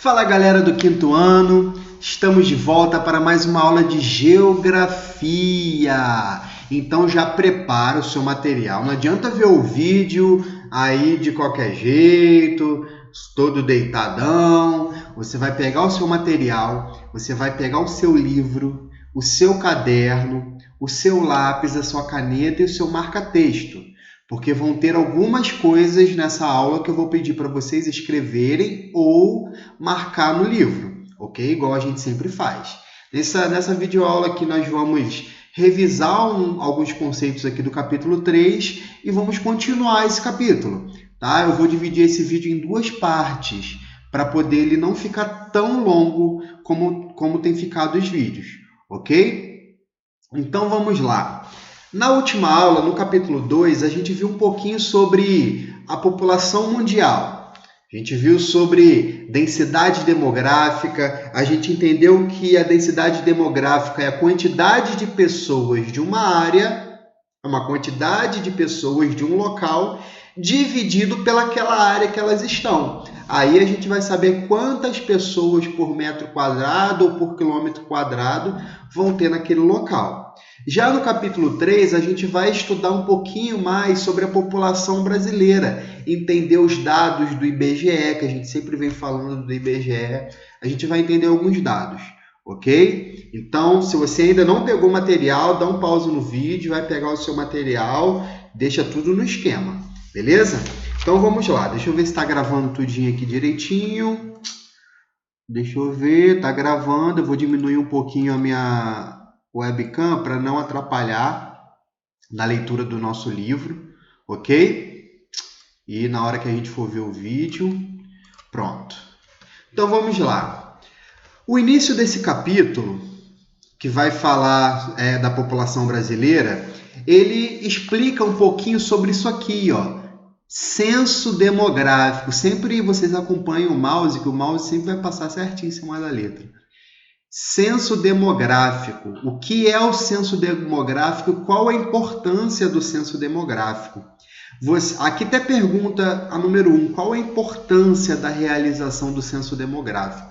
Fala galera do quinto ano, estamos de volta para mais uma aula de geografia. Então já prepara o seu material, não adianta ver o vídeo aí de qualquer jeito, todo deitadão. Você vai pegar o seu material, você vai pegar o seu livro, o seu caderno, o seu lápis, a sua caneta e o seu marca-texto. Porque vão ter algumas coisas nessa aula que eu vou pedir para vocês escreverem ou marcar no livro, ok? Igual a gente sempre faz. Nessa videoaula aqui nós vamos revisar alguns conceitos aqui do capítulo 3 e vamos continuar esse capítulo, tá? Eu vou dividir esse vídeo em duas partes para poder ele não ficar tão longo como tem ficado os vídeos, ok? Então vamos lá. Na última aula, no capítulo 2, a gente viu um pouquinho sobre a população mundial. A gente viu sobre densidade demográfica, a gente entendeu que a densidade demográfica é a quantidade de pessoas de uma área, é uma quantidade de pessoas de um local, dividido pelaquela área que elas estão. Aí a gente vai saber quantas pessoas por metro quadrado ou por quilômetro quadrado vão ter naquele local. Já no capítulo 3, a gente vai estudar um pouquinho mais sobre a população brasileira, entender os dados do IBGE, que a gente sempre vem falando do IBGE, a gente vai entender alguns dados, ok? Então, se você ainda não pegou o material, dá um pause no vídeo, vai pegar o seu material, deixa tudo no esquema, beleza? Então, vamos lá, deixa eu ver se está gravando tudinho aqui direitinho. Deixa eu ver, está gravando, eu vou diminuir um pouquinho a minha webcam para não atrapalhar na leitura do nosso livro, ok? E na hora que a gente for ver o vídeo, pronto. Então vamos lá. O início desse capítulo, que vai falar da população brasileira, ele explica um pouquinho sobre isso aqui, ó. Censo demográfico. Sempre vocês acompanham o mouse, que o mouse sempre vai passar certinho em cima da letra. Censo demográfico. O que é o censo demográfico? Qual a importância do censo demográfico? Aqui até pergunta a número 1. Qual a importância da realização do censo demográfico?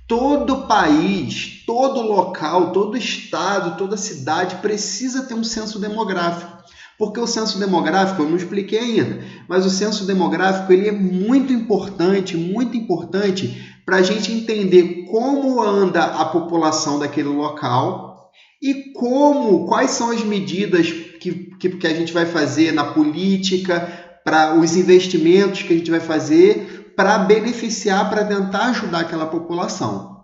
Todo país, todo local, todo estado, toda cidade precisa ter um censo demográfico. Porque o censo demográfico, eu não expliquei ainda, mas o censo demográfico ele é muito importante para a gente entender como anda a população daquele local e quais são as medidas que a gente vai fazer na política, para os investimentos que a gente vai fazer para beneficiar, para tentar ajudar aquela população.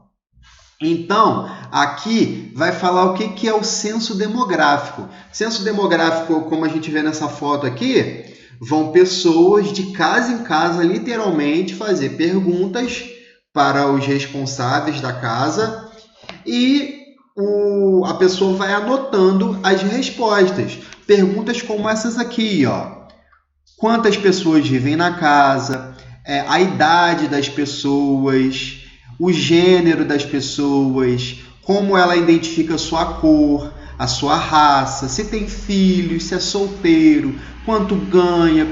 Então, aqui vai falar o que é o censo demográfico. Censo demográfico, como a gente vê nessa foto aqui, vão pessoas de casa em casa, literalmente, fazer perguntas para os responsáveis da casa e a pessoa vai anotando as respostas. Perguntas como essas aqui, ó. Quantas pessoas vivem na casa? A idade das pessoas, o gênero das pessoas, como ela identifica a sua cor, a sua raça, se tem filhos, se é solteiro, quanto ganha,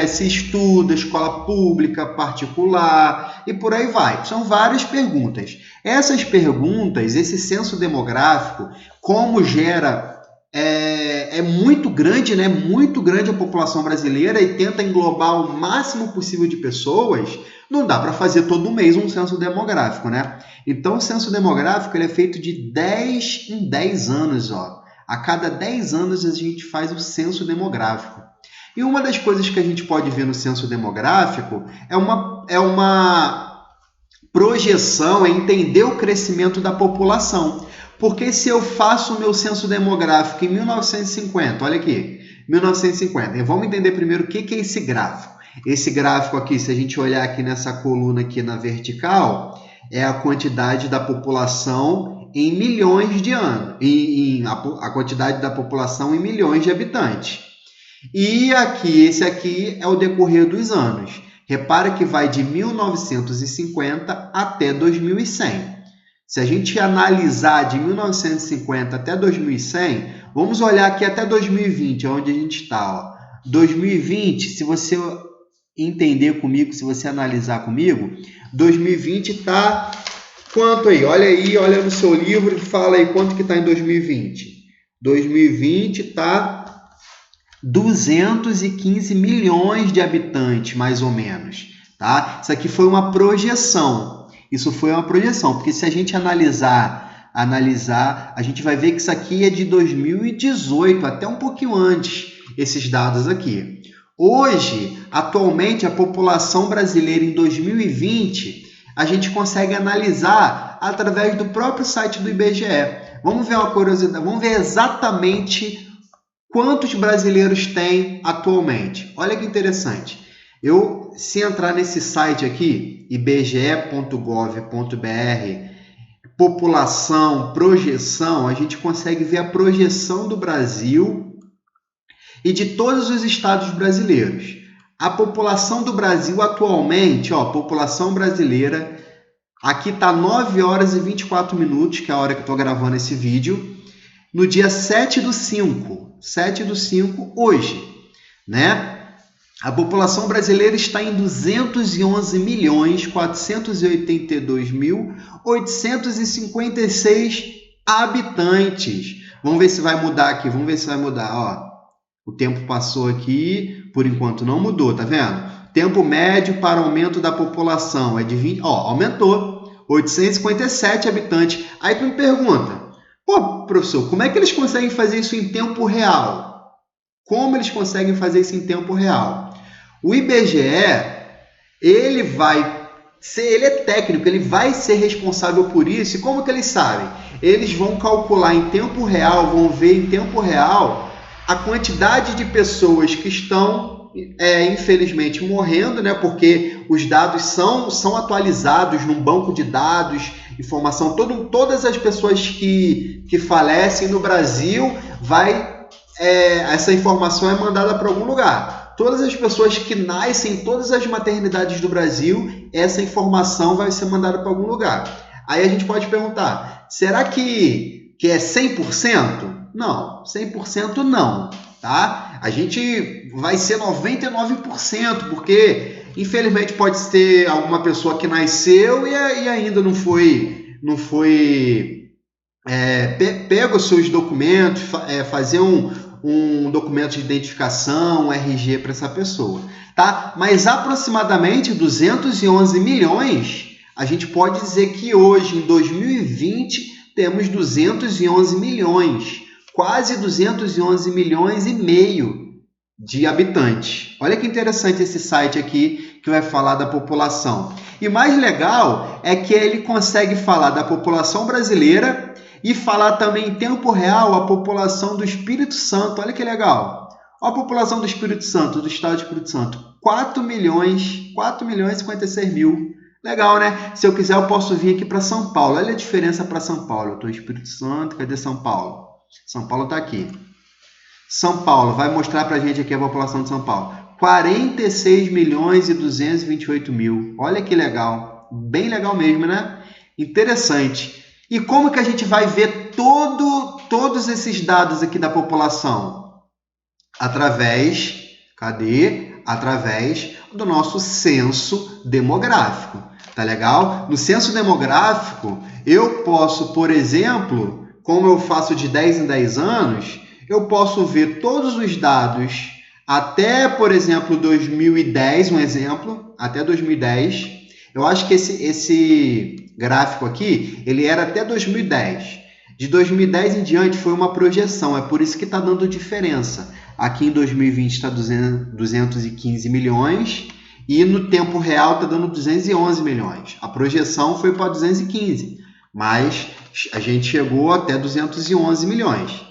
se estuda, escola pública, particular e por aí vai. São várias perguntas. Essas perguntas, esse censo demográfico, como gera... É muito grande, né? Muito grande a população brasileira e tenta englobar o máximo possível de pessoas. Não dá para fazer todo mês um censo demográfico, né? Então, o censo demográfico ele é feito de 10 em 10 anos, ó. A cada 10 anos a gente faz o censo demográfico. E uma das coisas que a gente pode ver no censo demográfico é uma projeção, é entender o crescimento da população. Porque se eu faço o meu censo demográfico em 1950, olha aqui, 1950, e vamos entender primeiro o que é esse gráfico. Esse gráfico aqui, se a gente olhar aqui nessa coluna aqui na vertical, é a quantidade da população em milhões de anos, a quantidade da população em milhões de habitantes. E aqui, esse aqui é o decorrer dos anos. Repara que vai de 1950 até 2100. Se a gente analisar de 1950 até 2100, vamos olhar aqui até 2020, onde a gente está. 2020, se você entender comigo, se você analisar comigo, 2020 está quanto aí? Olha no seu livro e fala aí quanto que está em 2020. 2020 está 215 milhões de habitantes, mais ou menos. Tá? Isso aqui foi uma projeção. Isso foi uma projeção, porque se a gente analisar, a gente vai ver que isso aqui é de 2018, até um pouquinho antes, esses dados aqui. Hoje, atualmente, a população brasileira em 2020, a gente consegue analisar através do próprio site do IBGE. Vamos ver uma curiosidade, vamos ver exatamente quantos brasileiros tem atualmente. Olha que interessante. Se entrar nesse site aqui, ibge.gov.br, população, projeção, a gente consegue ver a projeção do Brasil e de todos os estados brasileiros. A população do Brasil atualmente, população brasileira, aqui está 9 horas e 24 minutos, que é a hora que eu estou gravando esse vídeo, no dia 7/5, hoje, né? A população brasileira está em 211.482.856 habitantes. Vamos ver se vai mudar aqui, O tempo passou aqui, por enquanto não mudou, tá vendo? Tempo médio para aumento da população é de 20, aumentou, 857 habitantes. Aí tu me pergunta, pô, professor, como é que eles conseguem fazer isso em tempo real? Como eles conseguem fazer isso em tempo real? O IBGE, ele é técnico, ele vai ser responsável por isso. E como que eles sabem? Eles vão calcular em tempo real, vão ver em tempo real a quantidade de pessoas que estão, infelizmente, morrendo, né? Porque os dados são atualizados num banco de dados, informação, todas as pessoas que falecem no Brasil, essa informação é mandada para algum lugar. Todas as pessoas que nascem em todas as maternidades do Brasil, essa informação vai ser mandada para algum lugar. Aí a gente pode perguntar, será que é 100%? Não, 100% não, tá? A gente vai ser 99%, porque infelizmente pode ter alguma pessoa que nasceu e ainda não foi pega os seus documentos, fazer um documento de identificação, um RG para essa pessoa, tá? Mas aproximadamente 211 milhões, a gente pode dizer que hoje, em 2020, temos 211 milhões, quase 211 milhões e meio de habitantes. Olha que interessante esse site aqui que vai falar da população. E mais legal é que ele consegue falar da população brasileira e falar também em tempo real a população do Espírito Santo. Olha que legal. Olha a população do Espírito Santo, do estado do Espírito Santo. 4 milhões e 56 mil. Legal, né? Se eu quiser, eu posso vir aqui para São Paulo. Olha a diferença para São Paulo. Eu estou em Espírito Santo. Cadê São Paulo? São Paulo está aqui. São Paulo. Vai mostrar para a gente aqui a população de São Paulo. 46 milhões e 228 mil. Olha que legal. Bem legal mesmo, né? Interessante. E como que a gente vai ver todos esses dados aqui da população? Através do nosso censo demográfico. Tá legal? No censo demográfico, eu posso, por exemplo, como eu faço de 10 em 10 anos, eu posso ver todos os dados até, por exemplo, 2010, um exemplo, até 2010. Eu acho que esse gráfico aqui, ele era até 2010. De 2010 em diante foi uma projeção, é por isso que está dando diferença. Aqui em 2020 está 215 milhões e no tempo real está dando 211 milhões. A projeção foi para 215, mas a gente chegou até 211 milhões.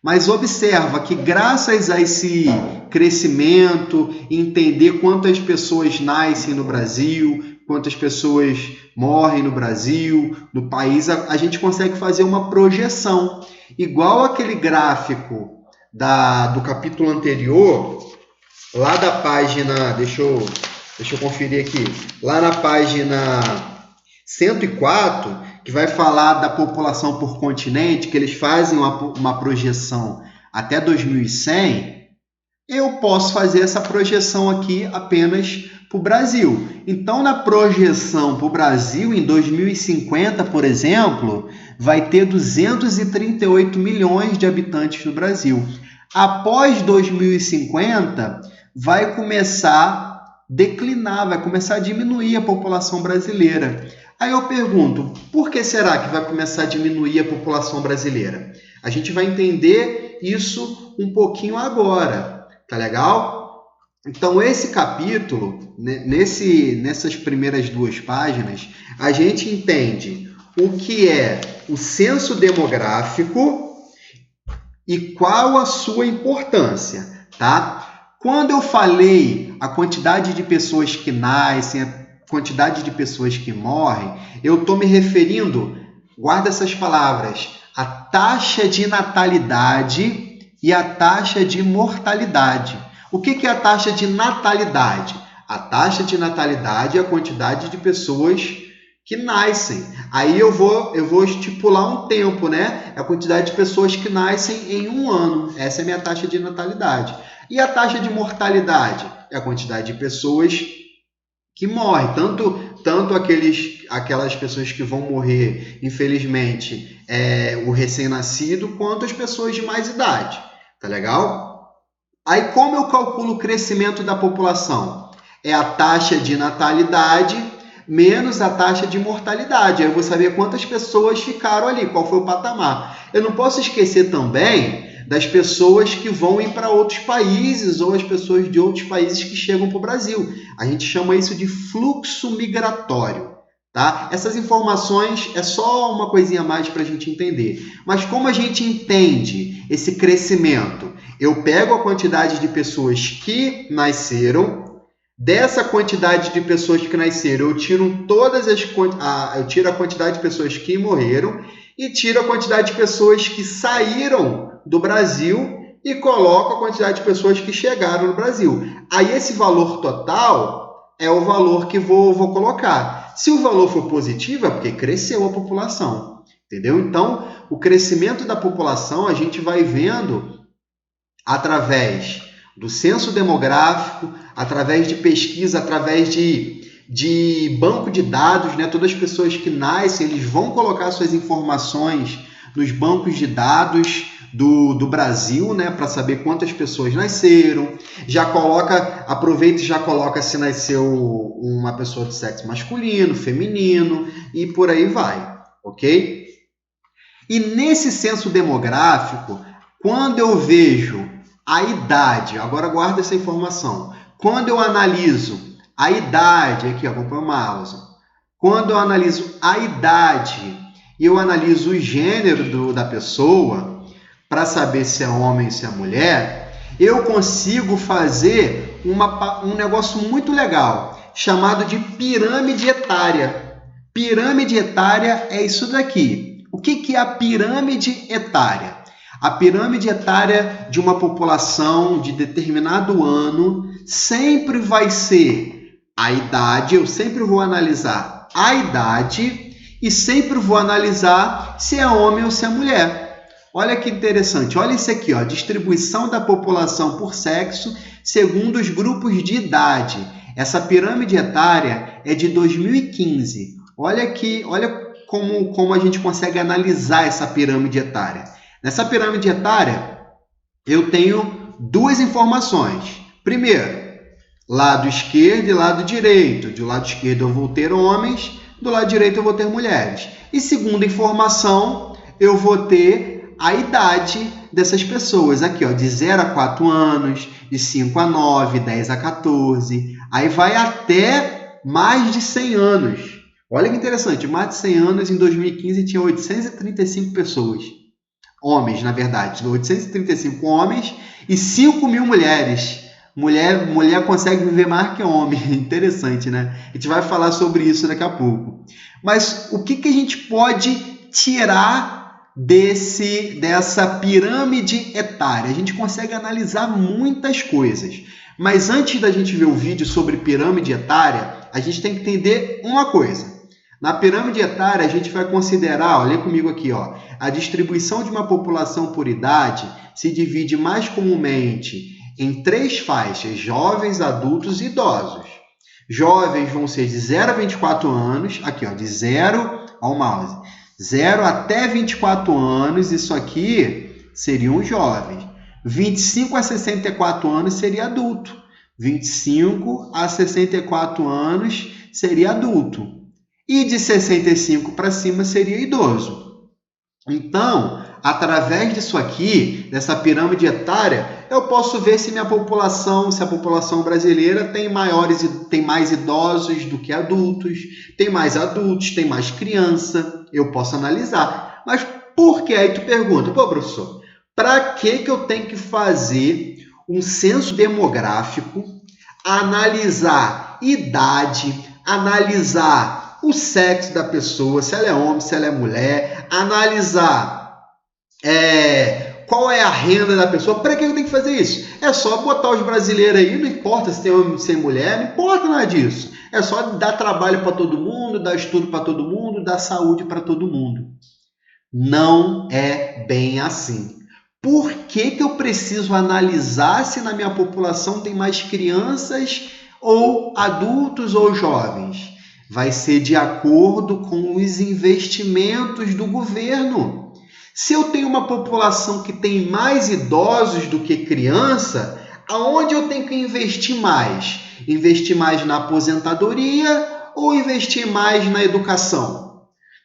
Mas observa que graças a esse crescimento, entender quantas pessoas nascem no Brasil, quantas pessoas morrem no Brasil, no país, a gente consegue fazer uma projeção. Igual aquele gráfico do capítulo anterior, lá da página, deixa eu conferir aqui, lá na página 104, que vai falar da população por continente, que eles fazem uma projeção até 2100, eu posso fazer essa projeção aqui apenas para o Brasil. Então, na projeção para o Brasil, em 2050, por exemplo, vai ter 238 milhões de habitantes no Brasil. Após 2050, vai começar a declinar, vai começar a diminuir a população brasileira. Aí eu pergunto, por que será que vai começar a diminuir a população brasileira? A gente vai entender isso um pouquinho agora, tá legal? Então, esse capítulo, nessas primeiras 2 páginas, a gente entende o que é o censo demográfico e qual a sua importância, tá? Quando eu falei a quantidade de pessoas que nascem, a quantidade de pessoas que morrem, eu estou me referindo, guarda essas palavras, a taxa de natalidade e a taxa de mortalidade. O que é a taxa de natalidade? A taxa de natalidade é a quantidade de pessoas que nascem. Aí eu vou estipular um tempo, né? É a quantidade de pessoas que nascem em um ano. Essa é a minha taxa de natalidade. E a taxa de mortalidade? É a quantidade de pessoas que morrem. Tanto aquelas pessoas que vão morrer, infelizmente, o recém-nascido, quanto as pessoas de mais idade. Tá legal? Aí, como eu calculo o crescimento da população? É a taxa de natalidade menos a taxa de mortalidade. Aí eu vou saber quantas pessoas ficaram ali, qual foi o patamar. Eu não posso esquecer também das pessoas que vão ir para outros países ou as pessoas de outros países que chegam para o Brasil. A gente chama isso de fluxo migratório. Tá? Essas informações é só uma coisinha a mais para a gente entender. Mas como a gente entende esse crescimento? Eu pego a quantidade de pessoas que nasceram, dessa quantidade de pessoas que nasceram, eu tiro a quantidade de pessoas que morreram e tiro a quantidade de pessoas que saíram do Brasil e coloco a quantidade de pessoas que chegaram no Brasil. Aí esse valor total é o valor que vou colocar. Se o valor for positivo, é porque cresceu a população, entendeu? Então, o crescimento da população a gente vai vendo através do censo demográfico, através de pesquisa, através de banco de dados, né? Todas as pessoas que nascem, eles vão colocar suas informações nos bancos de dados do Brasil, né? Para saber quantas pessoas nasceram. Aproveita e já coloca se nasceu uma pessoa de sexo masculino, feminino e por aí vai, ok? E nesse censo demográfico, quando eu vejo a idade, agora guarda essa informação, quando eu analiso a idade, aqui ó, vou pôr o mouse, quando eu analiso a idade e eu analiso o gênero da pessoa, para saber se é homem ou se é mulher, eu consigo fazer um negócio muito legal, chamado de pirâmide etária. Pirâmide etária é isso daqui. O que é a pirâmide etária? A pirâmide etária de uma população de determinado ano sempre vai ser a idade, eu sempre vou analisar a idade e sempre vou analisar se é homem ou se é mulher. Olha que interessante, olha isso aqui, ó, distribuição da população por sexo segundo os grupos de idade. Essa pirâmide etária é de 2015. Olha aqui, olha como a gente consegue analisar essa pirâmide etária. Nessa pirâmide etária, eu tenho 2 informações. Primeiro, lado esquerdo e lado direito. Do lado esquerdo eu vou ter homens, do lado direito eu vou ter mulheres. E segunda informação, eu vou ter a idade dessas pessoas. Aqui, ó, de 0 a 4 anos, de 5 a 9, 10 a 14. Aí vai até mais de 100 anos. Olha que interessante, mais de 100 anos, em 2015 tinha 835 pessoas. Homens, na verdade, 835 homens e 5 mil mulheres. Mulher consegue viver mais que homem. Interessante, né? A gente vai falar sobre isso daqui a pouco. Mas o que a gente pode tirar dessa pirâmide etária? A gente consegue analisar muitas coisas. Mas antes da gente ver o vídeo sobre pirâmide etária, a gente tem que entender uma coisa. Na pirâmide etária, a gente vai considerar, olha comigo aqui, ó, a distribuição de uma população por idade se divide mais comumente em 3 faixas, jovens, adultos e idosos. Jovens vão ser de 0 a 24 anos, aqui ó, de 0 ao mouse, 0 até 24 anos, isso aqui seriam os jovens. 25 a 64 anos seria adulto. 25 a 64 anos seria adulto. E de 65 para cima seria idoso. Então, através disso aqui, dessa pirâmide etária, eu posso ver se minha população, se a população brasileira tem mais idosos do que adultos, tem mais adultos, tem mais criança, eu posso analisar. Mas por que? Aí tu pergunta, pô, professor, para que eu tenho que fazer um censo demográfico, analisar idade, analisar o sexo da pessoa, se ela é homem, se ela é mulher, analisar qual é a renda da pessoa. Para que eu tenho que fazer isso? É só botar os brasileiros aí, não importa se tem homem, se tem mulher, não importa nada disso. É só dar trabalho para todo mundo, dar estudo para todo mundo, dar saúde para todo mundo. Não é bem assim. Por que eu preciso analisar se na minha população tem mais crianças ou adultos ou jovens? Vai ser de acordo com os investimentos do governo. Se eu tenho uma população que tem mais idosos do que criança, aonde eu tenho que investir mais? Investir mais na aposentadoria ou investir mais na educação?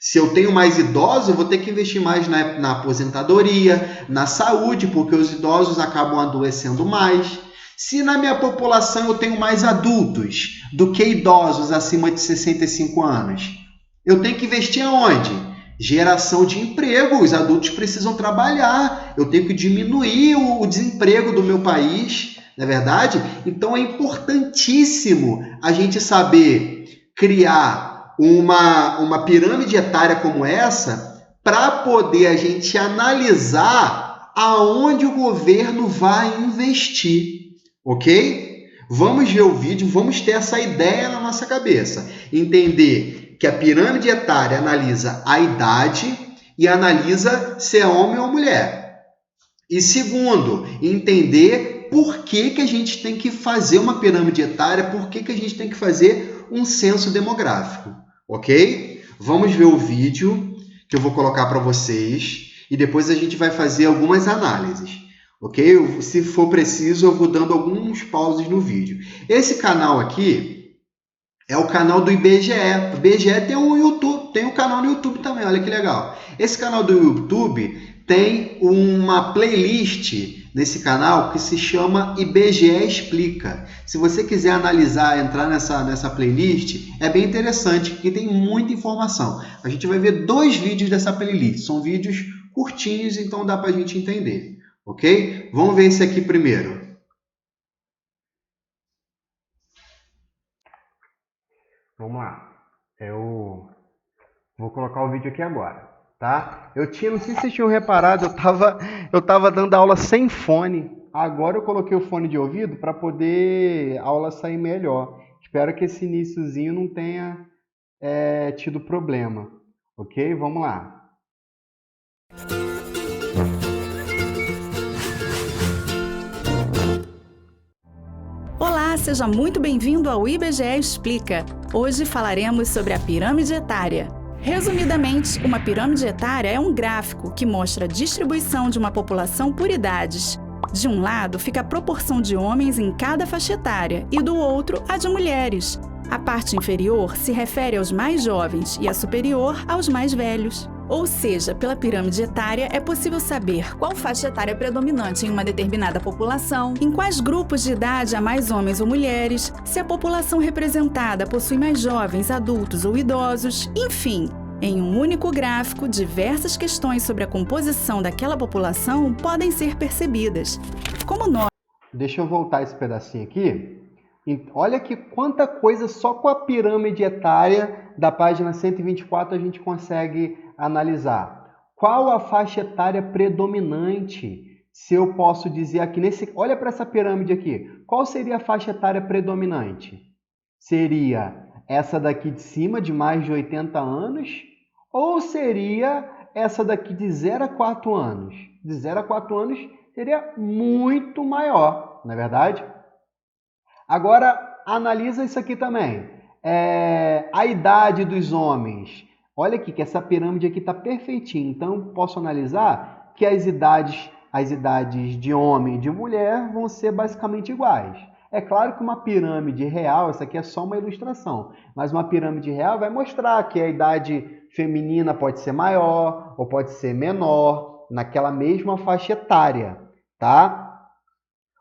Se eu tenho mais idosos, eu vou ter que investir mais na aposentadoria, na saúde, porque os idosos acabam adoecendo mais. Se na minha população eu tenho mais adultos do que idosos acima de 65 anos, eu tenho que investir aonde? Geração de emprego. Os adultos precisam trabalhar. Eu tenho que diminuir o desemprego do meu país, não é verdade? Então é importantíssimo a gente saber criar uma pirâmide etária como essa para poder a gente analisar aonde o governo vai investir, ok? Vamos ver o vídeo, vamos ter essa ideia na nossa cabeça. Entender que a pirâmide etária analisa a idade e analisa se é homem ou mulher. E segundo, entender por que a gente tem que fazer uma pirâmide etária, por que a gente tem que fazer um censo demográfico. Ok? Vamos ver o vídeo que eu vou colocar para vocês e depois a gente vai fazer algumas análises. Ok? Se for preciso, eu vou dando alguns pauses no vídeo. Esse canal aqui é o canal do IBGE. O IBGE tem um YouTube, tem um canal no YouTube também, olha que legal. Esse canal do YouTube tem uma playlist nesse canal que se chama IBGE Explica. Se você quiser analisar, entrar nessa playlist, é bem interessante, porque tem muita informação. A gente vai ver 2 vídeos dessa playlist. São vídeos curtinhos, então dá para a gente entender. Ok? Vamos ver esse aqui primeiro. Vamos lá. Eu vou colocar o vídeo aqui agora, tá? Não sei se vocês tinham reparado, eu tava dando aula sem fone. Agora eu coloquei o fone de ouvido para poder a aula sair melhor. Espero que esse iniciozinho não tenha tido problema, ok? Vamos lá. Olá, seja muito bem-vindo ao IBGE Explica. Hoje falaremos sobre a pirâmide etária. Resumidamente, uma pirâmide etária é um gráfico que mostra a distribuição de uma população por idades. De um lado fica a proporção de homens em cada faixa etária e do outro a de mulheres. A parte inferior se refere aos mais jovens e a superior aos mais velhos. Ou seja, pela pirâmide etária é possível saber qual faixa etária é predominante em uma determinada população, em quais grupos de idade há mais homens ou mulheres, se a população representada possui mais jovens, adultos ou idosos, enfim. Em um único gráfico, diversas questões sobre a composição daquela população podem ser percebidas. Como nós... Deixa eu voltar esse pedacinho aqui. Olha que quanta coisa só com a pirâmide etária da página 124 a gente consegue analisar. Qual a faixa etária predominante? Se eu posso dizer aqui olha para essa pirâmide aqui. Qual seria a faixa etária predominante? Seria essa daqui de cima, de mais de 80 anos? Ou seria essa daqui de 0 a 4 anos? De 0 a 4 anos seria muito maior, não é verdade? Agora, analisa isso aqui também. A idade dos homens. Olha aqui que essa pirâmide aqui está perfeitinha. Então, posso analisar que as idades de homem e de mulher vão ser basicamente iguais. É claro que uma pirâmide real, essa aqui é só uma ilustração, mas uma pirâmide real vai mostrar que a idade feminina pode ser maior ou pode ser menor naquela mesma faixa etária, tá?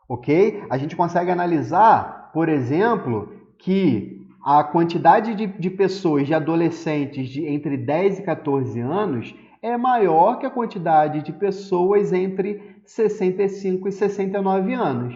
Ok? A gente consegue analisar, por exemplo, que a quantidade de pessoas, de adolescentes de entre 10 e 14 anos é maior que a quantidade de pessoas entre 65 e 69 anos.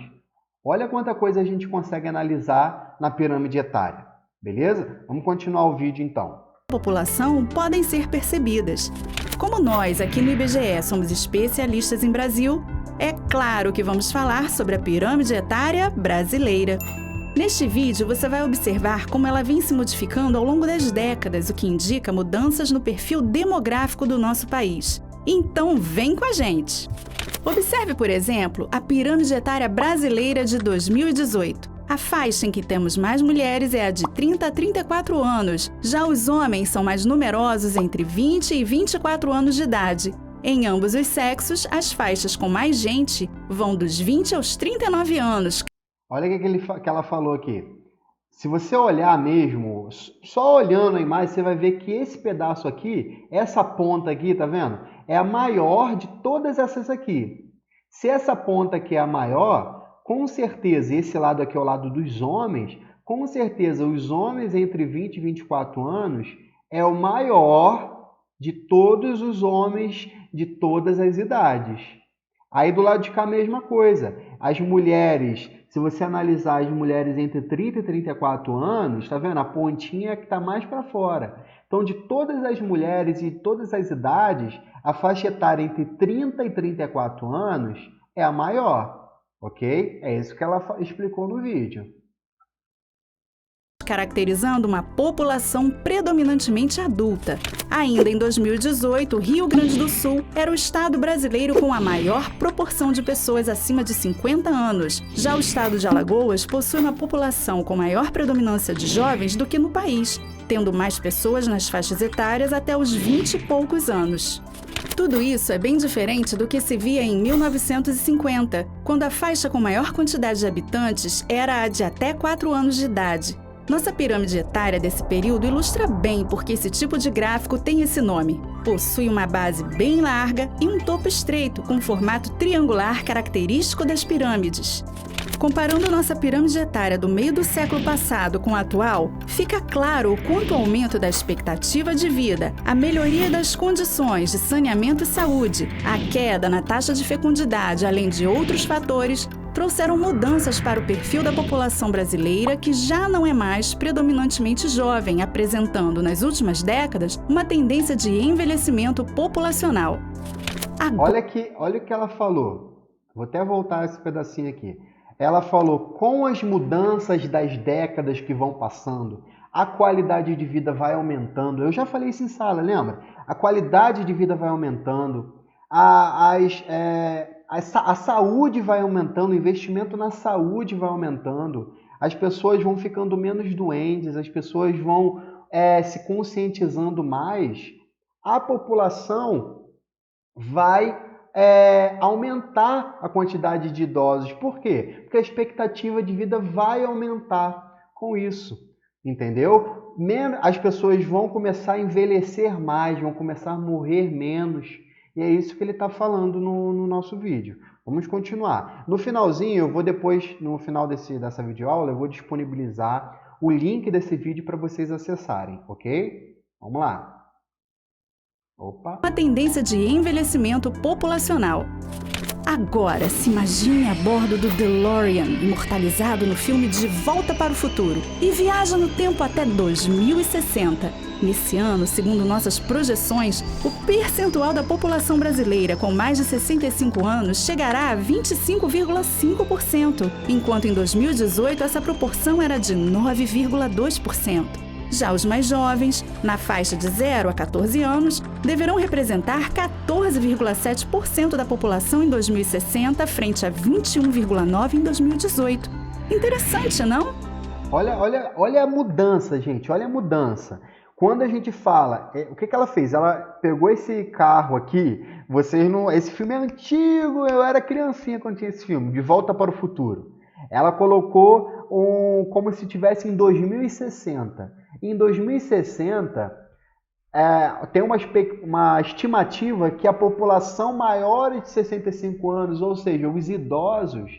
Olha quanta coisa a gente consegue analisar na pirâmide etária, beleza? Vamos continuar o vídeo então. População podem ser percebidas. Como nós aqui no IBGE somos especialistas em Brasil, é claro que vamos falar sobre a pirâmide etária brasileira. Neste vídeo, você vai observar como ela vem se modificando ao longo das décadas, o que indica mudanças no perfil demográfico do nosso país. Então, vem com a gente! Observe, por exemplo, a pirâmide etária brasileira de 2018. A faixa em que temos mais mulheres é a de 30 a 34 anos. Já os homens são mais numerosos entre 20 e 24 anos de idade. Em ambos os sexos, as faixas com mais gente vão dos 20 aos 39 anos. Olha o que ela falou aqui. Se você olhar mesmo, só olhando a imagem, você vai ver que esse pedaço aqui, essa ponta aqui, tá vendo? É a maior de todas essas aqui. Se essa ponta aqui é a maior, com certeza, esse lado aqui é o lado dos homens, com certeza os homens entre 20 e 24 anos é o maior de todos os homens de todas as idades. Aí do lado de cá a mesma coisa. As mulheres, se você analisar as mulheres entre 30 e 34 anos, tá vendo? A pontinha é que está mais para fora. Então, de todas as mulheres e todas as idades, a faixa etária entre 30 e 34 anos é a maior, ok? É isso que ela explicou no vídeo. Caracterizando uma população predominantemente adulta. Ainda em 2018, o Rio Grande do Sul era o estado brasileiro com a maior proporção de pessoas acima de 50 anos. Já o estado de Alagoas possui uma população com maior predominância de jovens do que no país, tendo mais pessoas nas faixas etárias até os 20 e poucos anos. Tudo isso é bem diferente do que se via em 1950, quando a faixa com maior quantidade de habitantes era a de até 4 anos de idade. Nossa pirâmide etária desse período ilustra bem porque esse tipo de gráfico tem esse nome. Possui uma base bem larga e um topo estreito, com formato triangular característico das pirâmides. Comparando nossa pirâmide etária do meio do século passado com a atual, fica claro o quanto o aumento da expectativa de vida, a melhoria das condições de saneamento e saúde, a queda na taxa de fecundidade, além de outros fatores, trouxeram mudanças para o perfil da população brasileira, que já não é mais predominantemente jovem, apresentando nas últimas décadas uma tendência de envelhecimento populacional. Olha o que ela falou. Vou até voltar esse pedacinho aqui. Ela falou, com as mudanças das décadas que vão passando, a qualidade de vida vai aumentando. Eu já falei isso em sala, lembra? A qualidade de vida vai aumentando, a saúde vai aumentando, o investimento na saúde vai aumentando, as pessoas vão ficando menos doentes, as pessoas vão se conscientizando mais, a população vai aumentar a quantidade de idosos. Por quê? Porque a expectativa de vida vai aumentar com isso, entendeu? As pessoas vão começar a envelhecer mais, vão começar a morrer menos. E é isso que ele está falando no nosso vídeo. Vamos continuar. No finalzinho, eu vou depois, no final dessa videoaula, eu vou disponibilizar o link desse vídeo para vocês acessarem, ok? Vamos lá. Opa. Uma tendência de envelhecimento populacional. Agora, se imagine a bordo do DeLorean, imortalizado no filme De Volta para o Futuro, e viaja no tempo até 2060. Nesse ano, segundo nossas projeções, o percentual da população brasileira com mais de 65 anos chegará a 25,5%, enquanto em 2018 essa proporção era de 9,2%. Já os mais jovens, na faixa de 0 a 14 anos, deverão representar 14,7% da população em 2060, frente a 21,9% em 2018. Interessante, não? Olha a mudança, gente. Olha a mudança. Quando a gente fala, o que ela fez? Ela pegou esse carro aqui. Vocês não, esse filme é antigo. Eu era criancinha quando tinha esse filme, De Volta para o Futuro. Ela colocou como se tivesse em 2060. Em 2060 tem uma estimativa que a população maior de 65 anos, ou seja, os idosos,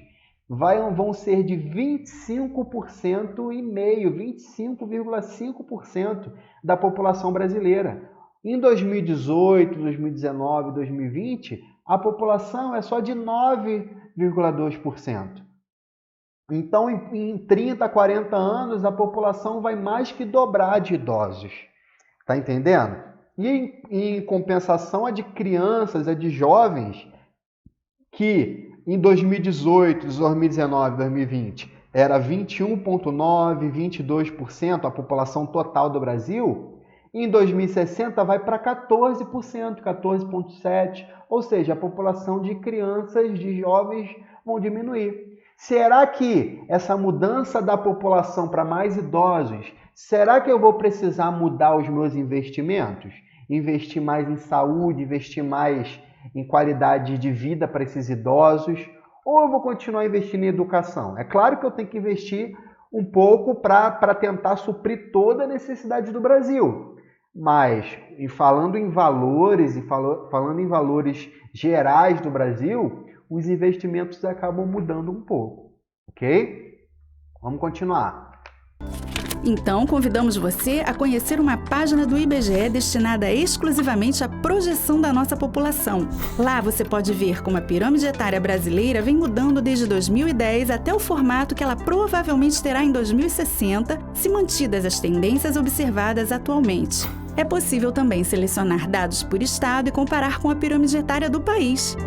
vão ser de 25% e meio, 25,5% da população brasileira. Em 2018, 2019, 2020, a população é só de 9,2%. Então, em 30, 40 anos, a população vai mais que dobrar de idosos. Tá entendendo? E em compensação, a de crianças, a de jovens, que em 2018, 2019, 2020 era 21,9%, 22% a população total do Brasil, em 2060 vai para 14%, 14,7%, ou seja, a população de crianças, de jovens vão diminuir. Será que essa mudança da população para mais idosos, será que eu vou precisar mudar os meus investimentos? Investir mais em saúde, investir mais em qualidade de vida para esses idosos? Ou eu vou continuar investindo em educação? É claro que eu tenho que investir um pouco para tentar suprir toda a necessidade do Brasil. Mas, falando em valores e falando em valores gerais do Brasil, os investimentos acabam mudando um pouco, ok? Vamos continuar. Então, convidamos você a conhecer uma página do IBGE destinada exclusivamente à projeção da nossa população. Lá você pode ver como a pirâmide etária brasileira vem mudando desde 2010 até o formato que ela provavelmente terá em 2060, se mantidas as tendências observadas atualmente. É possível também selecionar dados por estado e comparar com a pirâmide etária do país.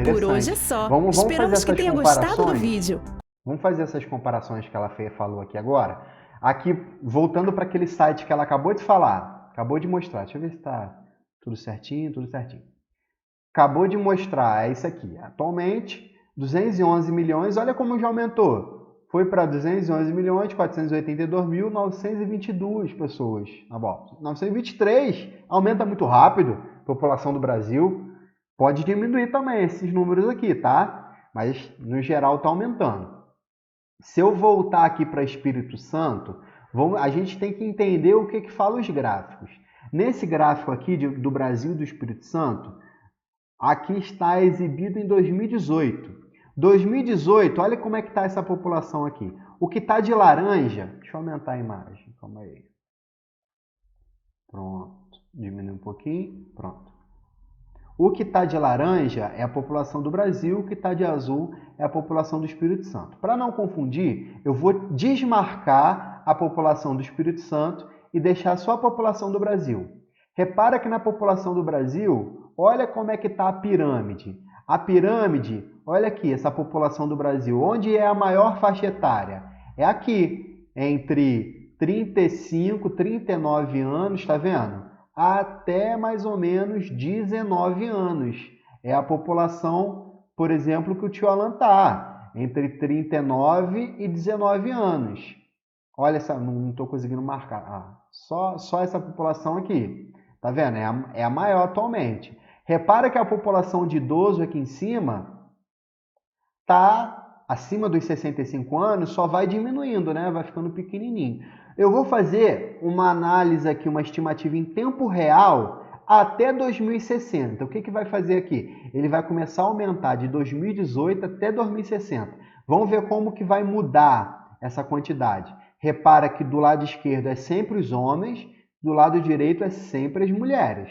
Por hoje é só. Esperamos que tenha gostado do vídeo. Vamos fazer essas comparações que ela falou aqui agora. Aqui, voltando para aquele site que ela acabou de falar, acabou de mostrar. Deixa eu ver se está tudo certinho, tudo certinho. Acabou de mostrar, é isso aqui. Atualmente, 211 milhões, olha como já aumentou. Foi para 211.482.922 pessoas na bolsa. 923, aumenta muito rápido, população do Brasil. Pode diminuir também esses números aqui, tá? Mas, no geral, está aumentando. Se eu voltar aqui para Espírito Santo, a gente tem que entender o que fala os gráficos. Nesse gráfico aqui do Brasil e do Espírito Santo, aqui está exibido em 2018. 2018, olha como é que está essa população aqui. O que está de laranja, deixa eu aumentar a imagem, calma aí. Pronto, diminui um pouquinho, pronto. O que está de laranja é a população do Brasil, o que está de azul é a população do Espírito Santo. Para não confundir, eu vou desmarcar a população do Espírito Santo e deixar só a população do Brasil. Repara que na população do Brasil, olha como é que está a pirâmide. A pirâmide, olha aqui, essa população do Brasil, onde é a maior faixa etária? É aqui, entre 35 e 39 anos, tá vendo? Até mais ou menos 19 anos. É a população, por exemplo, que o tio Alan está, entre 39 e 19 anos. Olha essa, não estou conseguindo marcar. Só essa população aqui. Tá vendo? É a maior atualmente. Repara que a população de idoso aqui em cima está acima dos 65 anos, só vai diminuindo, né? Vai ficando pequenininho. Eu vou fazer uma análise aqui, uma estimativa em tempo real até 2060. O que vai fazer aqui? Ele vai começar a aumentar de 2018 até 2060. Vamos ver como que vai mudar essa quantidade. Repara que do lado esquerdo é sempre os homens, do lado direito é sempre as mulheres,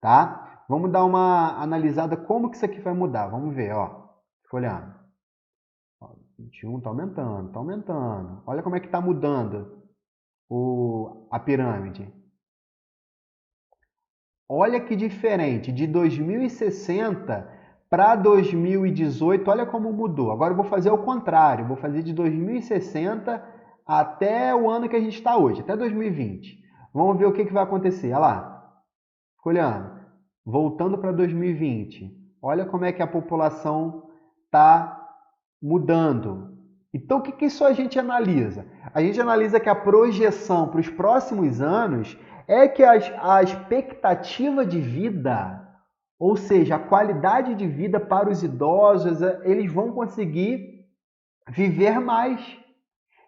tá? Vamos dar uma analisada como que isso aqui vai mudar. Vamos ver, ó. Folhando. 21 está aumentando, está aumentando. Olha como é que está mudando a pirâmide. Olha que diferente, de 2060 para 2018, olha como mudou. Agora eu vou fazer o contrário, vou fazer de 2060 até o ano que a gente está hoje, até 2020. Vamos ver o que vai acontecer. Olha lá, olhando, voltando para 2020. Olha como é que a população está mudando. Então, o que isso a gente analisa? A gente analisa que a projeção para os próximos anos é que a expectativa de vida, ou seja, a qualidade de vida para os idosos, eles vão conseguir viver mais.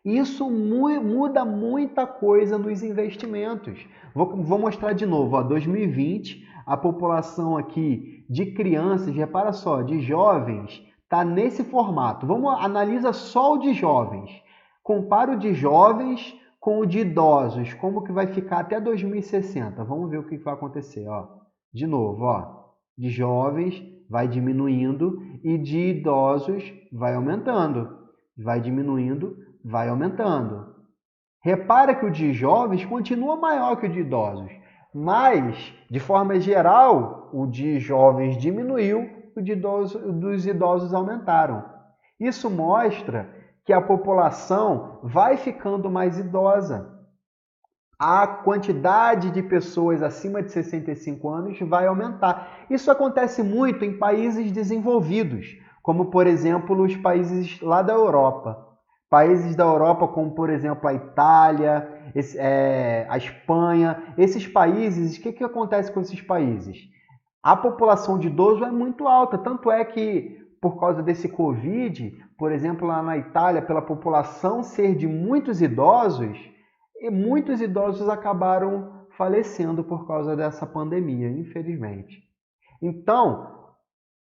Isso muda muita coisa nos investimentos. Vou mostrar de novo. Ó, 2020, a população aqui de crianças, repara só, de jovens, está nesse formato. Analisa só o de jovens. Compara o de jovens com o de idosos. Como que vai ficar até 2060? Vamos ver o que vai acontecer. Ó. De novo, ó, de jovens vai diminuindo e de idosos vai aumentando. Vai diminuindo, vai aumentando. Repara que o de jovens continua maior que o de idosos, mas, de forma geral, o de jovens diminuiu, dos idosos aumentaram. Isso mostra que a população vai ficando mais idosa. A quantidade de pessoas acima de 65 anos vai aumentar. Isso acontece muito em países desenvolvidos, como, por exemplo, os países lá da Europa. Países da Europa, como, por exemplo, a Itália, a Espanha. Esses países, o que acontece com esses países? A população de idoso é muito alta, tanto é que, por causa desse Covid, por exemplo, lá na Itália, pela população ser de muitos idosos, e muitos idosos acabaram falecendo por causa dessa pandemia, infelizmente. Então,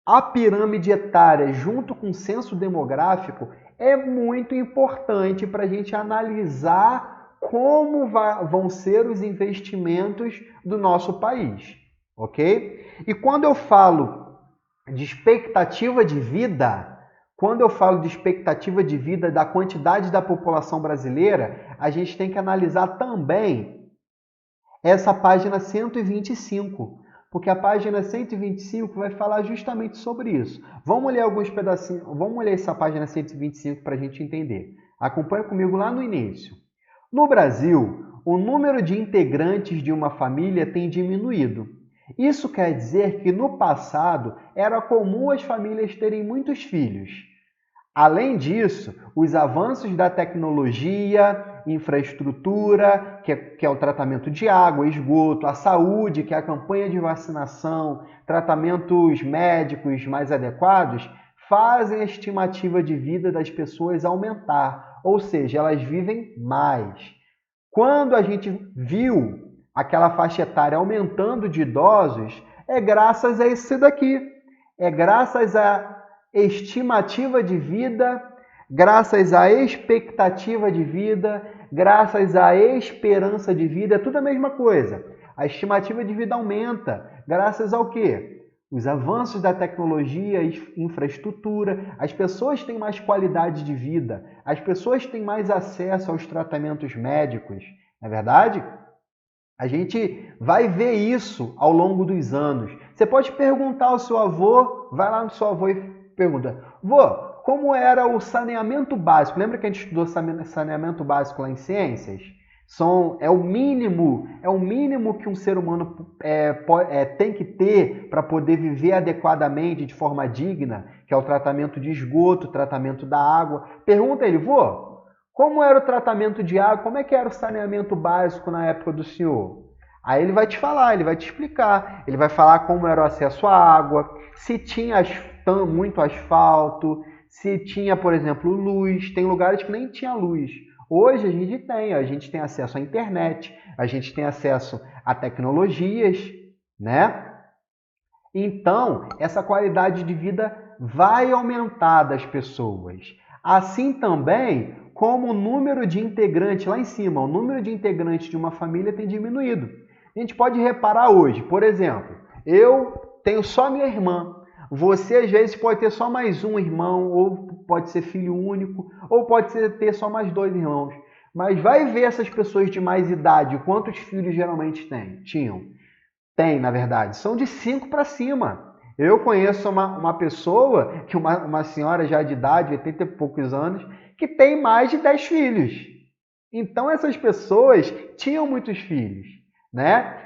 a pirâmide etária, junto com o censo demográfico, é muito importante para a gente analisar como vão ser os investimentos do nosso país, ok? E quando eu falo de expectativa de vida, da quantidade da população brasileira, a gente tem que analisar também essa página 125, porque a página 125 vai falar justamente sobre isso. Vamos ler alguns pedacinhos, vamos ler essa página 125 para a gente entender. Acompanhe comigo lá no início. No Brasil, o número de integrantes de uma família tem diminuído. Isso quer dizer que no passado era comum as famílias terem muitos filhos. Além disso, os avanços da tecnologia, infraestrutura, que é o tratamento de água, esgoto, a saúde, que é a campanha de vacinação, tratamentos médicos mais adequados, fazem a estimativa de vida das pessoas aumentar, ou seja, elas vivem mais. Quando a gente viu aquela faixa etária aumentando de idosos, é graças a esse daqui. É graças à estimativa de vida, graças à expectativa de vida, graças à esperança de vida, é tudo a mesma coisa. A estimativa de vida aumenta, graças ao quê? Os avanços da tecnologia, infraestrutura, as pessoas têm mais qualidade de vida, as pessoas têm mais acesso aos tratamentos médicos, não é verdade? A gente vai ver isso ao longo dos anos. Você pode perguntar ao seu avô, vai lá no seu avô e pergunta: vô, como era o saneamento básico? Lembra que a gente estudou saneamento básico lá em ciências? É o mínimo que um ser humano tem que ter para poder viver adequadamente, de forma digna, que é o tratamento de esgoto, o tratamento da água. Pergunta a ele: vô, como era o tratamento de água? Como é que era o saneamento básico na época do senhor? Aí ele vai te falar, ele vai te explicar. Ele vai falar como era o acesso à água, se tinha muito asfalto, se tinha, por exemplo, luz. Tem lugares que nem tinha luz. Hoje a gente tem acesso à internet, a gente tem acesso a tecnologias, né? Então, essa qualidade de vida vai aumentar das pessoas. Assim também como o número de integrantes, lá em cima, o número de integrantes de uma família tem diminuído. A gente pode reparar hoje, por exemplo, eu tenho só minha irmã, você às vezes pode ter só mais um irmão, ou pode ser filho único, ou pode ter só mais 2 irmãos. Mas vai ver essas pessoas de mais idade, quantos filhos geralmente tinham? Tem, na verdade, são de 5 para cima. Eu conheço uma pessoa, que uma senhora já de idade, 80 e poucos anos, que tem mais de 10 filhos. Então, essas pessoas tinham muitos filhos, né?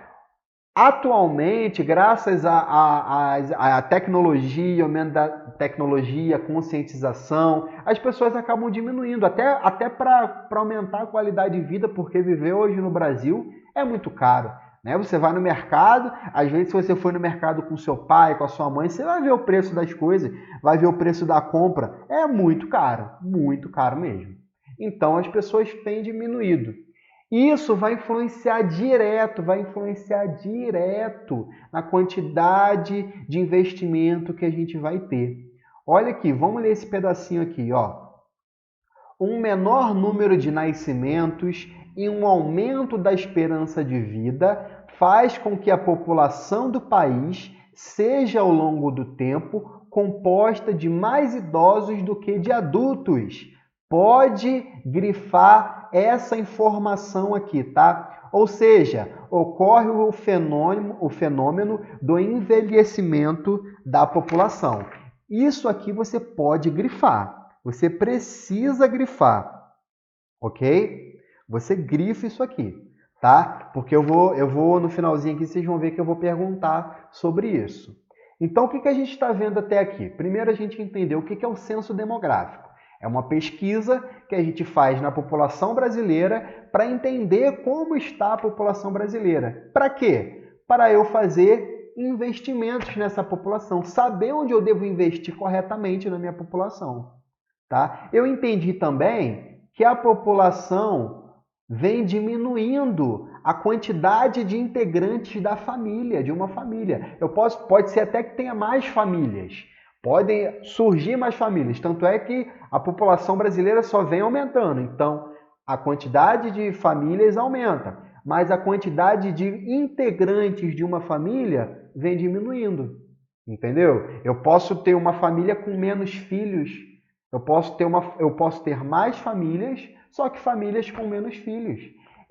Atualmente, graças à tecnologia, aumento da tecnologia, conscientização, as pessoas acabam diminuindo, até para aumentar a qualidade de vida, porque viver hoje no Brasil é muito caro. Né? Você vai no mercado, às vezes se você for no mercado com seu pai, com a sua mãe, você vai ver o preço das coisas, vai ver o preço da compra, é muito caro mesmo. Então as pessoas têm diminuído. Isso vai influenciar direto na quantidade de investimento que a gente vai ter. Olha aqui, vamos ler esse pedacinho aqui, ó. Um menor número de nascimentos e um aumento da esperança de vida faz com que a população do país seja, ao longo do tempo, composta de mais idosos do que de adultos. Pode grifar essa informação aqui, tá? Ou seja, ocorre o fenômeno do envelhecimento da população. Isso aqui você pode grifar. Você precisa grifar, ok? Você grifa isso aqui, tá? Porque eu vou no finalzinho aqui, vocês vão ver que eu vou perguntar sobre isso. Então, o que a gente está vendo até aqui? Primeiro, a gente entendeu o que é o censo demográfico. É uma pesquisa que a gente faz na população brasileira para entender como está a população brasileira. Para quê? Para eu fazer investimentos nessa população, saber onde eu devo investir corretamente na minha população. Tá? Eu entendi também que a população vem diminuindo a quantidade de integrantes da família, de uma família. Pode ser até que tenha mais famílias, podem surgir mais famílias, tanto é que a população brasileira só vem aumentando. Então, a quantidade de famílias aumenta, mas a quantidade de integrantes de uma família vem diminuindo, entendeu? Eu posso ter uma família com menos filhos, eu posso ter mais famílias, só que famílias com menos filhos.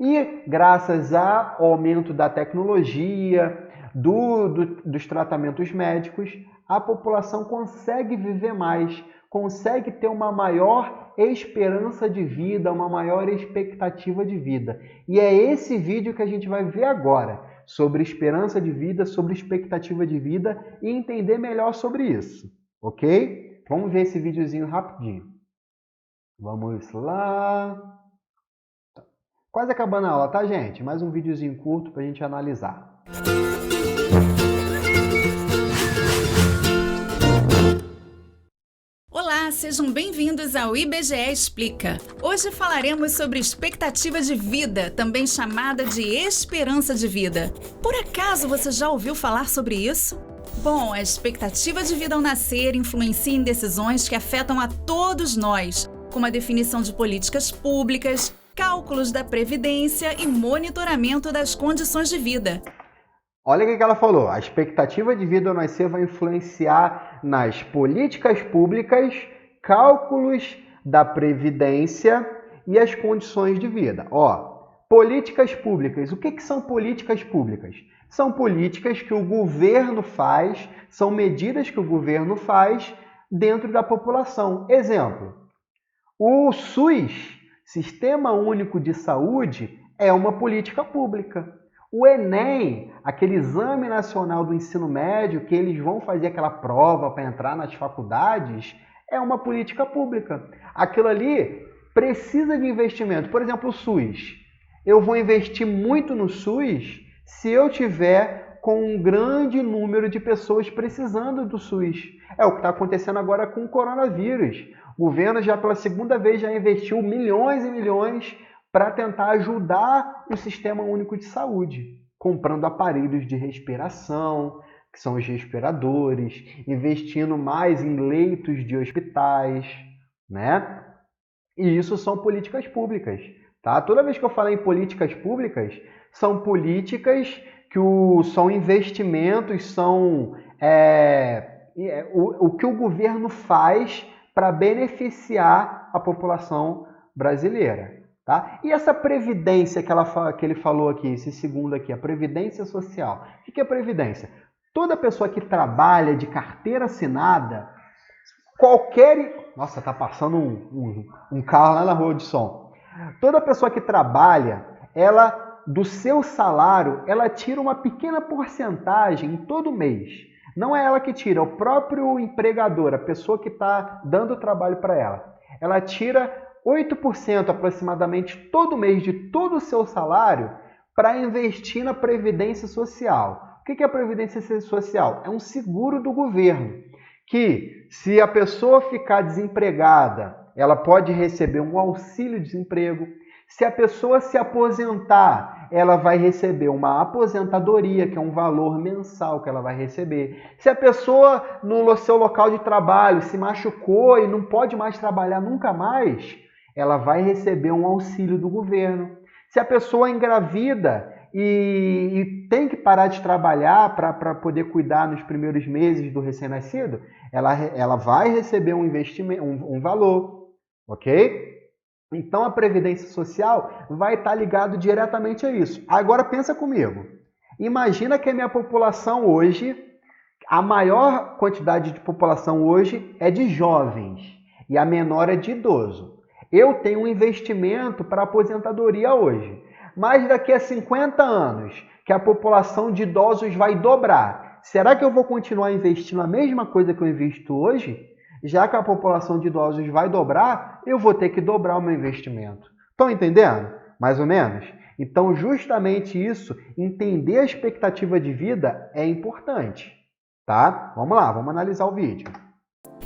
E graças ao aumento da tecnologia, dos tratamentos médicos, a população consegue viver mais, consegue ter uma maior esperança de vida, uma maior expectativa de vida. E é esse vídeo que a gente vai ver agora, sobre esperança de vida, sobre expectativa de vida e entender melhor sobre isso, ok? Vamos ver esse videozinho rapidinho. Vamos lá. Quase acabando a aula, tá, gente? Mais um videozinho curto para a gente analisar. Olá, sejam bem-vindos ao IBGE Explica. Hoje falaremos sobre expectativa de vida, também chamada de esperança de vida. Por acaso você já ouviu falar sobre isso? Bom, a expectativa de vida ao nascer influencia em decisões que afetam a todos nós, como a definição de políticas públicas, cálculos da previdência e monitoramento das condições de vida. Olha o que ela falou. A expectativa de vida ao nascer vai influenciar nas políticas públicas, cálculos da previdência e as condições de vida. Ó, políticas públicas. O que são políticas públicas? São políticas que o governo faz, são medidas que o governo faz dentro da população. Exemplo, o SUS, Sistema Único de Saúde, é uma política pública. O Enem, aquele exame nacional do ensino médio, que eles vão fazer aquela prova para entrar nas faculdades, é uma política pública. Aquilo ali precisa de investimento. Por exemplo, o SUS. Eu vou investir muito no SUS se eu tiver com um grande número de pessoas precisando do SUS. É o que está acontecendo agora com o coronavírus. O governo já pela segunda vez já investiu milhões e milhões para tentar ajudar o Sistema Único de Saúde, comprando aparelhos de respiração, que são os respiradores, investindo mais em leitos de hospitais, né? E isso são políticas públicas, tá? Toda vez que eu falo em políticas públicas, são políticas que são investimentos, são o que o governo faz para beneficiar a população brasileira. Tá? E essa previdência que ele falou aqui, esse segundo aqui, a previdência social. O que é previdência? Toda pessoa que trabalha de carteira assinada, Nossa, tá passando um carro lá na rua de som. Toda pessoa que trabalha, ela do seu salário, ela tira uma pequena porcentagem todo mês. Não é ela que tira, é o próprio empregador, a pessoa que está dando trabalho para ela. Ela tira 8% aproximadamente todo mês de todo o seu salário para investir na Previdência Social. O que é a Previdência Social? É um seguro do governo, que se a pessoa ficar desempregada, ela pode receber um auxílio-desemprego. Se a pessoa se aposentar, ela vai receber uma aposentadoria, que é um valor mensal que ela vai receber. Se a pessoa no seu local de trabalho se machucou e não pode mais trabalhar nunca mais, ela vai receber um auxílio do governo. Se a pessoa engravida e tem que parar de trabalhar para poder cuidar nos primeiros meses do recém-nascido, ela vai receber um investimento, um valor, ok? Então a Previdência Social vai estar ligado diretamente a isso. Agora pensa comigo. Imagina que a minha população hoje, a maior quantidade de população hoje é de jovens e a menor é de idoso. Eu tenho um investimento para aposentadoria hoje, mas daqui a 50 anos, que a população de idosos vai dobrar, será que eu vou continuar investindo a mesma coisa que eu invisto hoje? Já que a população de idosos vai dobrar, eu vou ter que dobrar o meu investimento. Estão entendendo? Mais ou menos? Então, justamente isso, entender a expectativa de vida é importante. Tá? Vamos lá, vamos analisar o vídeo.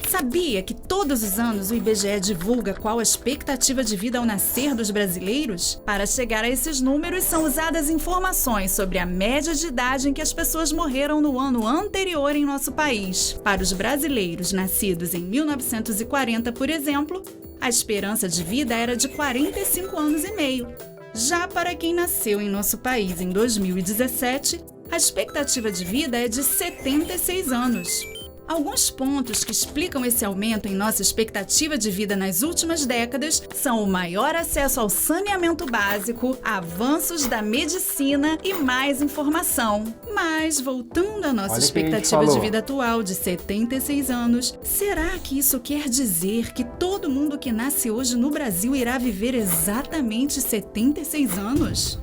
Sabia que todos os anos o IBGE divulga qual a expectativa de vida ao nascer dos brasileiros? Para chegar a esses números, são usadas informações sobre a média de idade em que as pessoas morreram no ano anterior em nosso país. Para os brasileiros nascidos em 1940, por exemplo, a esperança de vida era de 45 anos e meio. Já para quem nasceu em nosso país em 2017, a expectativa de vida é de 76 anos. Alguns pontos que explicam esse aumento em nossa expectativa de vida nas últimas décadas são o maior acesso ao saneamento básico, avanços da medicina e mais informação. Mas, voltando à nossa expectativa de vida atual de 76 anos, será que isso quer dizer que todo mundo que nasce hoje no Brasil irá viver exatamente 76 anos?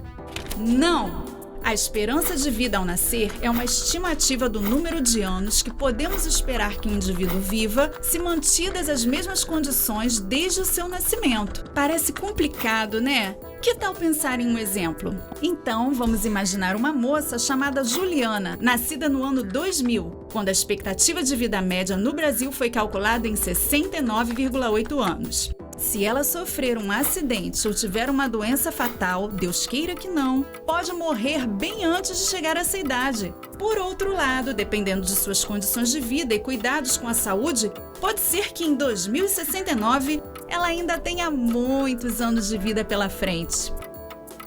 Não! A esperança de vida ao nascer é uma estimativa do número de anos que podemos esperar que um indivíduo viva se mantidas as mesmas condições desde o seu nascimento. Parece complicado, né? Que tal pensar em um exemplo? Então, vamos imaginar uma moça chamada Juliana, nascida no ano 2000, quando a expectativa de vida média no Brasil foi calculada em 69,8 anos. Se ela sofrer um acidente ou tiver uma doença fatal, Deus queira que não, pode morrer bem antes de chegar a essa idade. Por outro lado, dependendo de suas condições de vida e cuidados com a saúde, pode ser que em 2069 ela ainda tenha muitos anos de vida pela frente.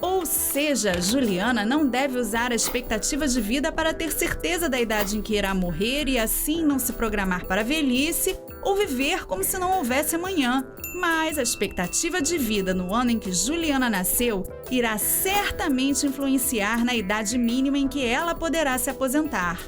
Ou seja, Juliana não deve usar a expectativa de vida para ter certeza da idade em que irá morrer e assim não se programar para a velhice ou viver como se não houvesse amanhã. Mas a expectativa de vida no ano em que Juliana nasceu irá certamente influenciar na idade mínima em que ela poderá se aposentar.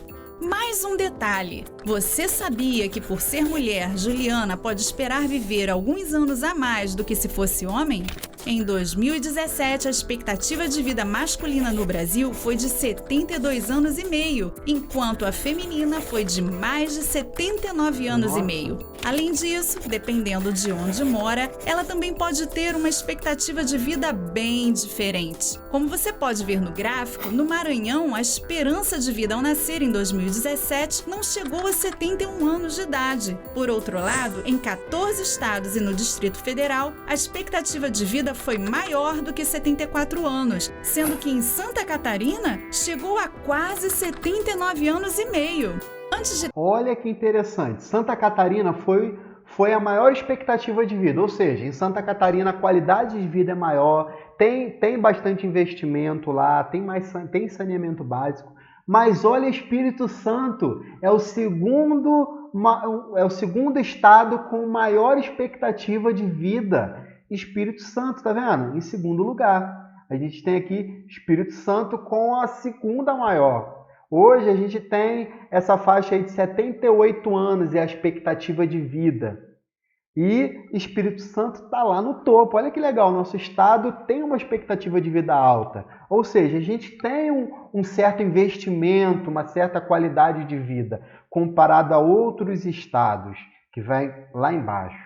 Mais um detalhe: você sabia que por ser mulher, Juliana pode esperar viver alguns anos a mais do que se fosse homem? Em 2017, a expectativa de vida masculina no Brasil foi de 72 anos e meio, enquanto a feminina foi de mais de 79 anos e meio. Além disso, dependendo de onde mora, ela também pode ter uma expectativa de vida bem diferente. Como você pode ver no gráfico, no Maranhão, a esperança de vida ao nascer em 2017 não chegou a 71 anos de idade. Por outro lado, em 14 estados e no Distrito Federal, a expectativa de vida foi maior do que 74 anos, sendo que em Santa Catarina chegou a quase 79 anos e meio. Olha que interessante, Santa Catarina foi a maior expectativa de vida, ou seja, em Santa Catarina a qualidade de vida é maior, tem bastante investimento lá, tem saneamento básico, mas olha, Espírito Santo é o segundo estado com maior expectativa de vida. Espírito Santo, tá vendo? Em segundo lugar. A gente tem aqui Espírito Santo com a segunda maior. Hoje a gente tem essa faixa aí de 78 anos, é a expectativa de vida. E Espírito Santo está lá no topo. Olha que legal, nosso estado tem uma expectativa de vida alta. Ou seja, a gente tem um certo investimento, uma certa qualidade de vida comparado a outros estados, que vai lá embaixo.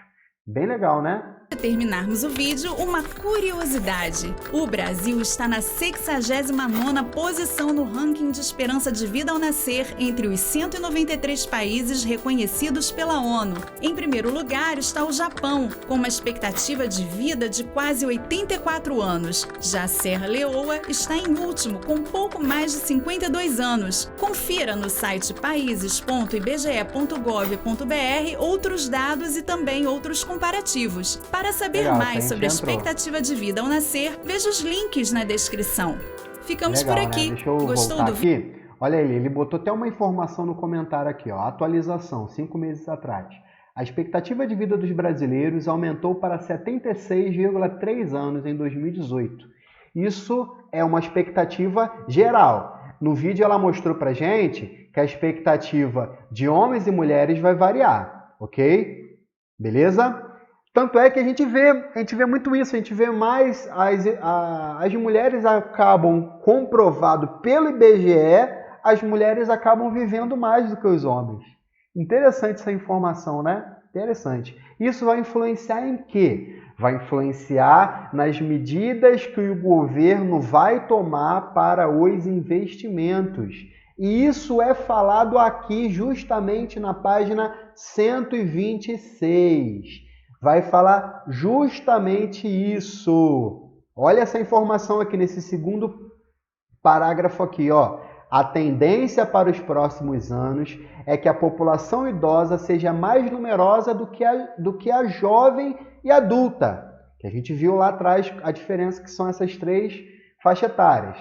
Bem legal, né? Para terminarmos o vídeo, uma curiosidade. O Brasil está na 69ª posição no ranking de esperança de vida ao nascer entre os 193 países reconhecidos pela ONU. Em primeiro lugar está o Japão, com uma expectativa de vida de quase 84 anos. Já Serra Leoa está em último, com pouco mais de 52 anos. Confira no site países.ibge.gov.br outros dados e também outros comparativos. Para saber Legal, mais sobre a entrou. expectativa de vida ao nascer, veja os links na descrição. Ficamos Legal, por aqui. né? Deixa eu Gostou voltar do vídeo? aqui. Olha ele botou até uma informação no comentário aqui, ó. Atualização, 5 meses atrás. A expectativa de vida dos brasileiros aumentou para 76,3 anos em 2018. Isso é uma expectativa geral. No vídeo ela mostrou pra gente que a expectativa de homens e mulheres vai variar, ok? Beleza? Tanto é que a gente vê muito isso, a gente vê mais as mulheres acabam, comprovado pelo IBGE, as mulheres acabam vivendo mais do que os homens. Interessante essa informação, né? Interessante. Isso vai influenciar em quê? Vai influenciar nas medidas que o governo vai tomar para os investimentos. E isso é falado aqui justamente na página 126. Vai falar justamente isso. Olha essa informação aqui nesse segundo parágrafo aqui, ó. A tendência para os próximos anos é que a população idosa seja mais numerosa do que a jovem e adulta. Que a gente viu lá atrás a diferença que são essas três faixas etárias.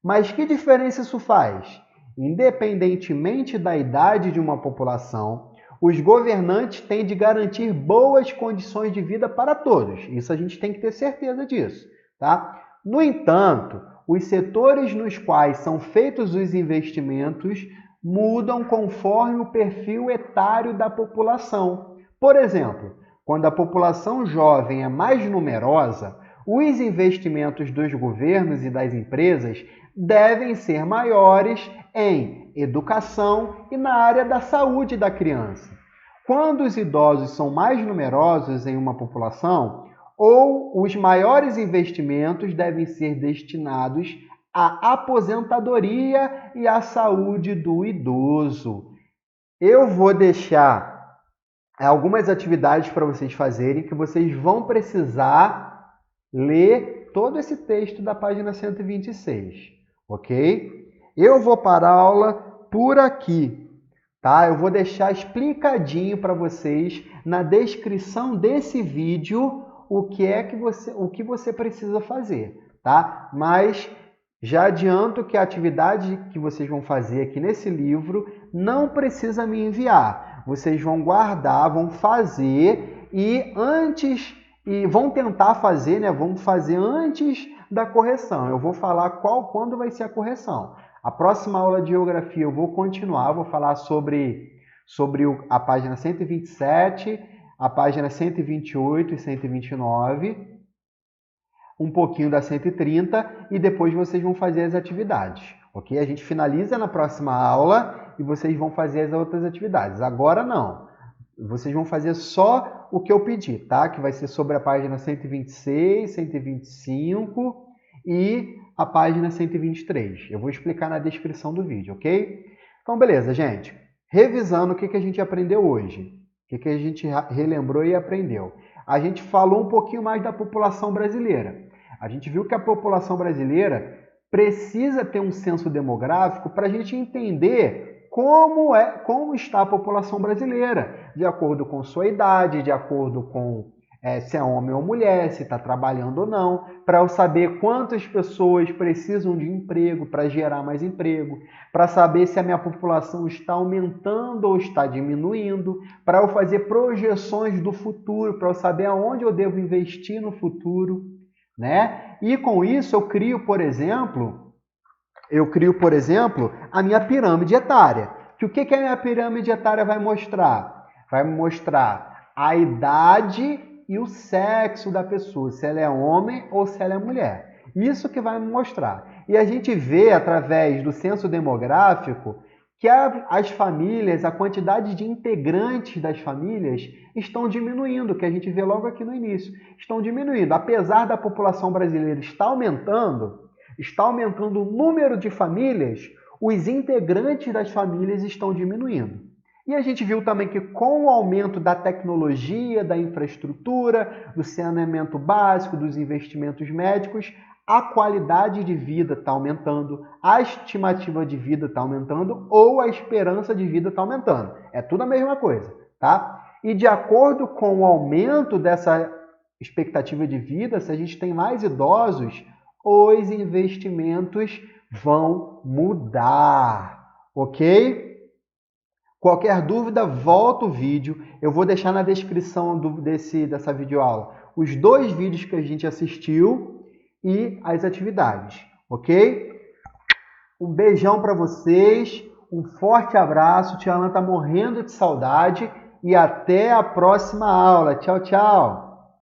Mas que diferença isso faz? Independentemente da idade de uma população, os governantes têm de garantir boas condições de vida para todos. Isso a gente tem que ter certeza disso, tá? No entanto, os setores nos quais são feitos os investimentos mudam conforme o perfil etário da população. Por exemplo, quando a população jovem é mais numerosa, os investimentos dos governos e das empresas devem ser maiores em educação e na área da saúde da criança. Quando os idosos são mais numerosos em uma população, ou os maiores investimentos devem ser destinados à aposentadoria e à saúde do idoso. Eu vou deixar algumas atividades para vocês fazerem que vocês vão precisar ler todo esse texto da página 126, ok? Eu vou parar a aula por aqui, tá? Eu vou deixar explicadinho para vocês na descrição desse vídeo o que você precisa fazer, tá? Mas já adianto que a atividade que vocês vão fazer aqui nesse livro não precisa me enviar. Vocês vão guardar, vão fazer e vão tentar fazer, né? Vão fazer antes da correção. Eu vou falar quando vai ser a correção. A próxima aula de geografia eu vou continuar, vou falar sobre a página 127, a página 128 e 129, um pouquinho da 130 e depois vocês vão fazer as atividades, ok? A gente finaliza na próxima aula e vocês vão fazer as outras atividades. Agora não, vocês vão fazer só o que eu pedi, tá? Que vai ser sobre a página 126, 125 e a página 123. Eu vou explicar na descrição do vídeo, ok? Então, beleza, gente. Revisando o que a gente aprendeu hoje. O que a gente relembrou e aprendeu? A gente falou um pouquinho mais da população brasileira. A gente viu que a população brasileira precisa ter um censo demográfico para a gente entender como está a população brasileira, de acordo com sua idade, de acordo com se é homem ou mulher, se está trabalhando ou não, para eu saber quantas pessoas precisam de emprego para gerar mais emprego, para saber se a minha população está aumentando ou está diminuindo, para eu fazer projeções do futuro, para eu saber aonde eu devo investir no futuro, né? E com isso eu crio, por exemplo, a minha pirâmide etária. Que o que a minha pirâmide etária vai mostrar? Vai mostrar a idade e o sexo da pessoa, se ela é homem ou se ela é mulher. Isso que vai mostrar. E a gente vê, através do censo demográfico, que as famílias, a quantidade de integrantes das famílias estão diminuindo, que a gente vê logo aqui no início. Estão diminuindo. Apesar da população brasileira estar aumentando o número de famílias, os integrantes das famílias estão diminuindo. E a gente viu também que com o aumento da tecnologia, da infraestrutura, do saneamento básico, dos investimentos médicos, a qualidade de vida está aumentando, a estimativa de vida está aumentando ou a esperança de vida está aumentando. É tudo a mesma coisa, tá? E de acordo com o aumento dessa expectativa de vida, se a gente tem mais idosos, os investimentos vão mudar, ok? Qualquer dúvida, volta o vídeo. Eu vou deixar na descrição dessa videoaula os 2 vídeos que a gente assistiu e as atividades, ok? Um beijão para vocês, um forte abraço. Tia Alan tá morrendo de saudade e até a próxima aula. Tchau, tchau!